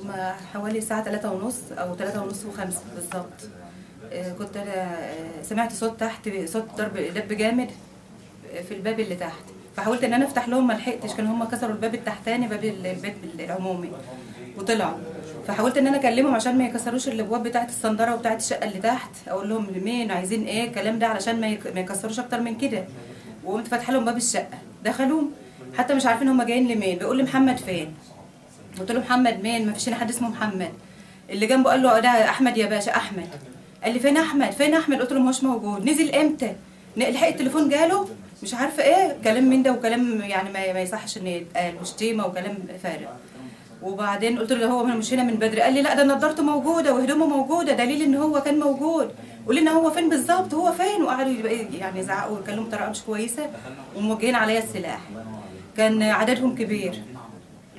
هما حوالي الساعة 3:30 أو 3:30 و5 بالظبط. كنت أنا سمعت صوت تحت، صوت ضرب جامد في الباب اللي تحت، فحاولت إن أنا أفتح لهم، ما لحقتش، كانوا هما كسروا الباب التحتاني، باب البيت العمومي، وطلعوا. فحاولت إن أنا أكلمهم عشان ما يكسروش الأبواب بتاعة الصندرة وبتاعة الشقة اللي تحت، أقول لهم مين عايزين إيه الكلام ده علشان ما يكسروش أكتر من كده. وقمت فاتحة لهم باب الشقة، دخلوا حتى مش عارفين هما جايين لمين. بيقول لي محمد فين؟ قلت له محمد مين؟ ما فيش هنا حد اسمه محمد. اللي جنبه قال له ده احمد يا باشا، احمد. قال لي فين احمد؟ فين احمد؟ قلت له مش موجود. نزل امتى؟ لحق التليفون جاله مش عارفه ايه، كلام من ده وكلام يعني ما يصحش ان يتقال، وشتيمه وكلام فارغ. وبعدين قلت له هو مش هنا من بدري. قال لي لا، ده نضارته موجوده وهدومه موجوده، دليل ان هو كان موجود. قول لنا هو فين بالظبط، هو فين؟ وقعدوا يعني يزعقوا ويتكلموا بطريقه مش كويسه وموجهين عليا السلاح. كان عددهم كبير،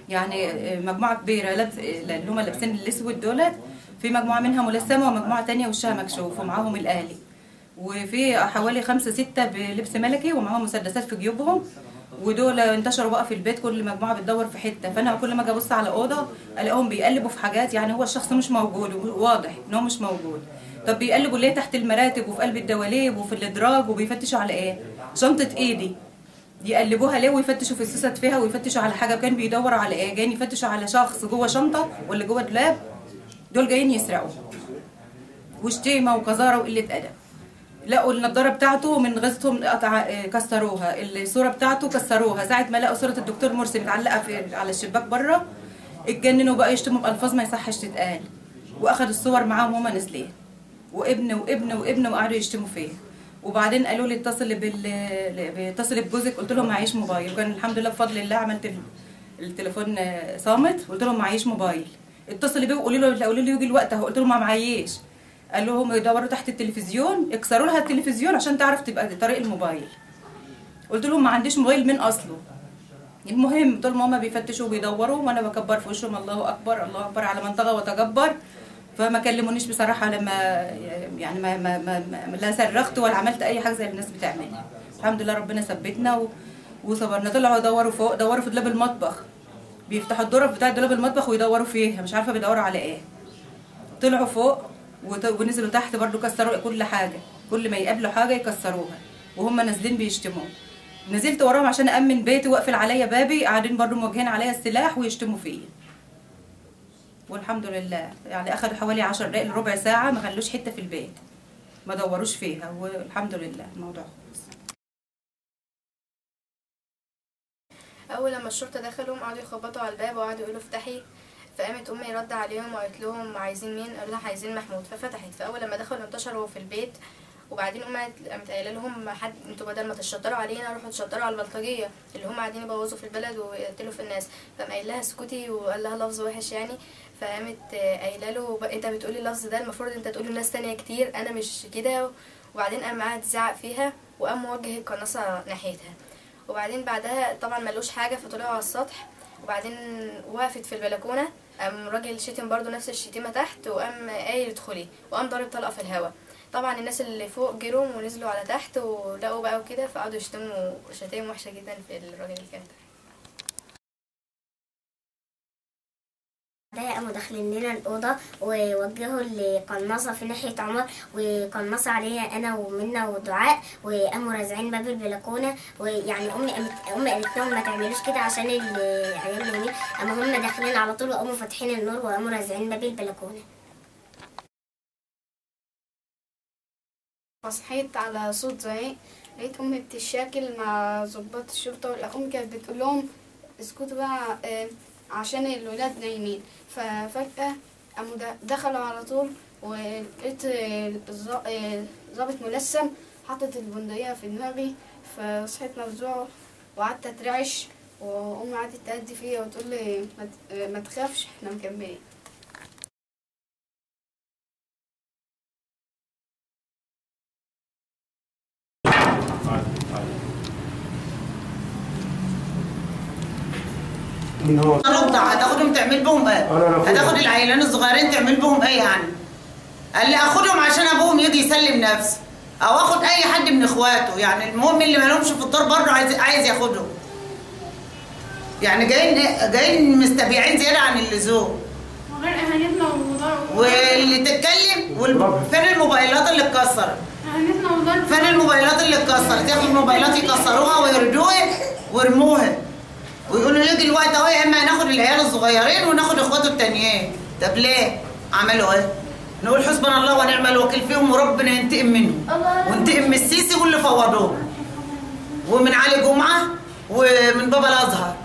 يعني مجموعه كبيره اللي هم لابسين الاسود دولت، في مجموعه منها ملثمه ومجموعه ثانيه وشها مكشوف ومعاهم الآلي، وفي حوالي 5 6 بلبس ملكي ومعاهم مسدسات في جيوبهم. ودول انتشروا بقى في البيت، كل مجموعه بتدور في حته. فانا كل ما اجي ابص على اوضه الاقيهم بيقلبوا في حاجات، يعني هو الشخص مش موجود وواضح ان هو مش موجود. طب بيقلبوا ليه تحت المراتب وفي قلب الدواليب وفي الادراج؟ وبيفتشوا على ايه؟ شنطه ايدي يقلبوها ليه ويفتشوا في السوست فيها ويفتشوا على حاجه؟ كان بيدوروا على ايه؟ جايين يفتشوا على شخص جوه شنطه ولا جوه دولاب؟ دول جايين يسرقوا. وشتيمه وقذاره وقله ادب. لقوا النضاره بتاعته من غزتهم كسروها، الصوره بتاعته كسروها. ساعه ما لقوا صوره الدكتور مرسي متعلقه على الشباك بره اتجننوا بقى يشتموا بالفاظ ما يصحش تتقال، واخدوا الصور معاهم وهم نازلين، وابن وقعدوا يشتموا فيه. وبعدين قالوا لي اتصلي بجوزك. قلت لهم معيش موبايل، وكان الحمد لله بفضل الله عملت التليفون صامت. قلت لهم معيش موبايل، اتصلي بيه وقولوا له يجي الوقت اهو. قلت لهم ما معيش. قال لهم يدوروا تحت التلفزيون، يكسروا لها التلفزيون عشان تعرف تبقى طريق الموبايل. قلت لهم ما عنديش موبايل من اصله. المهم طول ما هما بيفتشوا وبيدوروا وانا بكبر في وشهم الله اكبر الله اكبر على من طغى وتجبر. فما كلمونيش بصراحه، لما يعني ما لا صرخت ولا عملت اي حاجه زي اللي الناس بتعملها. الحمد لله ربنا ثبتنا وصبرنا. طلعوا يدوروا فوق، دوروا في دولاب المطبخ، بيفتحوا الدرف بتاع دولاب المطبخ ويدوروا فيها، مش عارفه بيدوروا على ايه. طلعوا فوق ونزلوا تحت برضو، كسروا كل حاجه، كل ما يقابلوا حاجه يكسروها وهم نازلين بيشتموا. نزلت وراهم عشان امن بيتي واقفل عليا بابي، قاعدين برضو موجهين عليا السلاح ويشتموا فيا. والحمد لله يعني اخذوا حوالي 10 دقايق لربع ساعه، ما خلوش حته في البيت ما دوروش فيها، والحمد لله الموضوع خلص. اول لما الشرطه دخلوا قعدوا يخبطوا على الباب وقعدوا يقولوا افتحي. فقامت امي رد عليهم وقالت لهم عايزين مين؟ قالوا لها عايزين محمود. ففتحت. فاول لما دخلوا انتشروا في البيت. وبعدين امي قامت قايله لهم انتوا بدل ما تشطروا علينا روحوا تشطروا على البلطجيه اللي هم قاعدين يبوظوا في البلد ويقتلوا في الناس. فقام قايل لها اسكتي وقال لها لفظ وحش يعني. فقامت قايله له انت بتقولي اللفظ ده المفروض انت تقوله لناس تانية كتير، انا مش كده. وبعدين قام قعد يزعق فيها وقام موجه القناصه ناحيتها. وبعدين بعدها طبعا ملوش حاجه فطلعوا على السطح. وبعدين وقفت في البلكونه، قام راجل شتم برضو نفس الشتيمه تحت وقام قايل ادخلي وقام ضارب طلقه في الهواء. طبعا الناس اللي فوق جروا ونزلوا على تحت ولقوا بقى وكده، فقعدوا يشتموا شتايم وحشه جدا في الراجل اللي كان تحت. قاموا داخلين لنا الأوضة ووجهوا القناصة في ناحية عمر وقناصة عليا أنا ومنى ودعاء، وقاموا رازعين باب البلكونة. ويعني أمي قالت لهم ما تعملوش كده عشان العيال نايمين. أما هم داخلين على طول وقاموا فاتحين النور وقاموا رازعين باب البلكونة. فصحيت على صوت زعيق، لقيت امي بتشاكل مع ضباط الشرطه، والام كانت بتقول لهم اسكتوا بقى عشان الولاد نايمين. ففجاه قاموا دخلوا على طول، ولقيت ضابط ملثم حطت البندقيه في دماغي. فصحيت مفزوعه وقعدت اترعش، وامي قعدت تهدي فيا وتقول لي ما تخافش احنا مكملين. رضع هتاخدهم تعمل بهم ايه؟ هتاخد العيلان الصغيرين تعمل بهم ايه يعني؟ قال لي اخدهم عشان ابوهم يجي يسلم نفسه، او اخد اي حد من اخواته، يعني المهم اللي مالهمش في الدار برضه عايز ياخدهم. يعني جايين مستبيعين زياده عن اللزوم. اهانتنا وضرب. واللي تتكلم فين الموبايلات اللي اتكسرت؟ اهانتنا وضرب. فين الموبايلات اللي اتكسرت؟ ياخدوا الموبايلات يكسروها ويردوها ويرموها ويقولوا ليه دلوقتي اهو يا اما هناخد العيال الصغيرين وناخد اخواته التانيين. طب ليه؟ عملوا ايه؟ نقول حسبنا الله ونعم الوكيل فيهم وربنا ينتقم منهم وينتقم من السيسي واللي فوضوه ومن علي جمعه ومن بابا الازهر